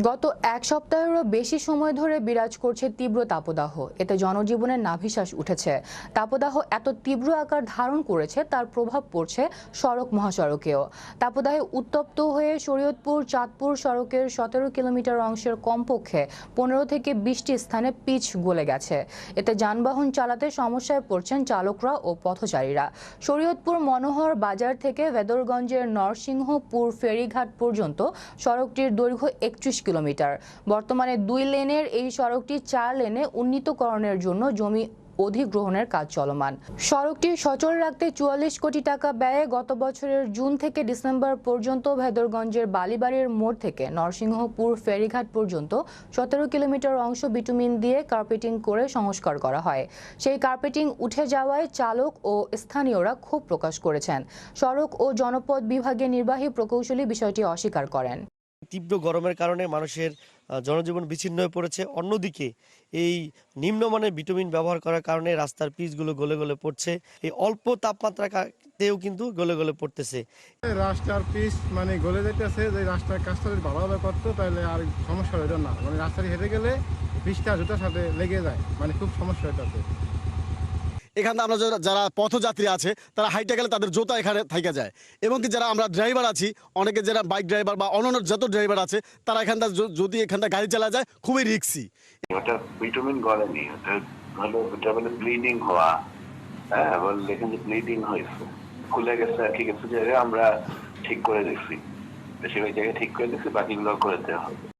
গত এক সপ্তাহেরও বেশি সময় ধরে বিরাজ করছে তীব্র তাপদাহ। এতে জনজীবনের নাভিশ্বাস উঠেছে। তাপদাহ এত তীব্র আকার ধারণ করেছে, তার প্রভাব পড়ছে সড়ক মহাসড়কেও। তাপদাহে উত্তপ্ত হয়ে শরীয়তপুর চাঁদপুর সড়কের 17 কিলোমিটার অংশের কমপক্ষে 15 থেকে 20টি স্থানে পিচ গলে গেছে। এতে যানবাহন চালাতে সমস্যায় পড়ছেন চালকরা ও পথচারীরা। শরীয়তপুর মনোহর বাজার থেকে ভেদরগঞ্জের নরসিংহপুর ফেরিঘাট পর্যন্ত সড়কটির দৈর্ঘ্য 31 কিলোমিটার। বর্তমানে 2 লেনের এই সড়কটি 4 লেনে উন্নীতকরণের জন্য জমি অধিগ্রহণের কাজ চলমান। সড়কটি সচল রাখতে 44 কোটি টাকা ব্যয়ে গত বছরের জুন থেকে ডিসেম্বর পর্যন্ত ভেদরগঞ্জের বালিবাড়ির মোড় থেকে নরসিংহপুর ফেরিঘাট পর্যন্ত 17 কিলোমিটার অংশ বিটুমিন দিয়ে কার্পেটিং করে সংস্কার করা হয়। সেই কার্পেটিং উঠে যাওয়ায় চালক ও স্থানীয়রা ক্ষোভ প্রকাশ করেছেন। সড়ক ও জনপথ বিভাগের নির্বাহী প্রকৌশলী বিষয়টি অস্বীকার করেন। তীব্র গরমের কারণে মানুষের জনজীবন বিচ্ছিন্ন হয়ে পড়েছে। অন্যদিকে এই নিম্নমানের ভিটামিন ব্যবহার করার কারণে রাস্তার পিচগুলো গলে গলে পড়ছে। এই অল্প তাপমাত্রাতেও কিন্তু গলে গলে পড়তেছে। রাস্তার পিচ মানে গলে যাইতেছে। যে রাস্তার কাজটা যদি ভালোভাবে করতো তাহলে আর সমস্যা হইতো না। মানে রাস্তায় হেঁটে গেলে পিচটা জুতার সাথে লেগে যায়, মানে খুব সমস্যা হইতেছে। এখানে আমরা যারা পথযাত্রী আছে তারা হাইটে গেলে তাদের জুতা এখানে থাইকা যায়, এবং কি যারা আমরা ড্রাইভার আছি, অনেকে যারা বাইক ড্রাইভার বা অন্যান্য যত ড্রাইভার আছে তারা এখানটা যদি এখানটা গাড়ি চালা যায় খুবই রিস্কি। ওটা ভিটামিন গলেনি, ওটা হলো ভিটামিন ব্লিডিং হওয়া। হ্যাঁ, দেখেন যে ব্লিডিং হয়েছে, খুলে গেছে আর কি। কিছু জায়গায় আমরা ঠিক করে দিচ্ছি, বেশিরভাগ জায়গায় ঠিক করে দিচ্ছি, বাকিগুলো করে দেওয়া হবে।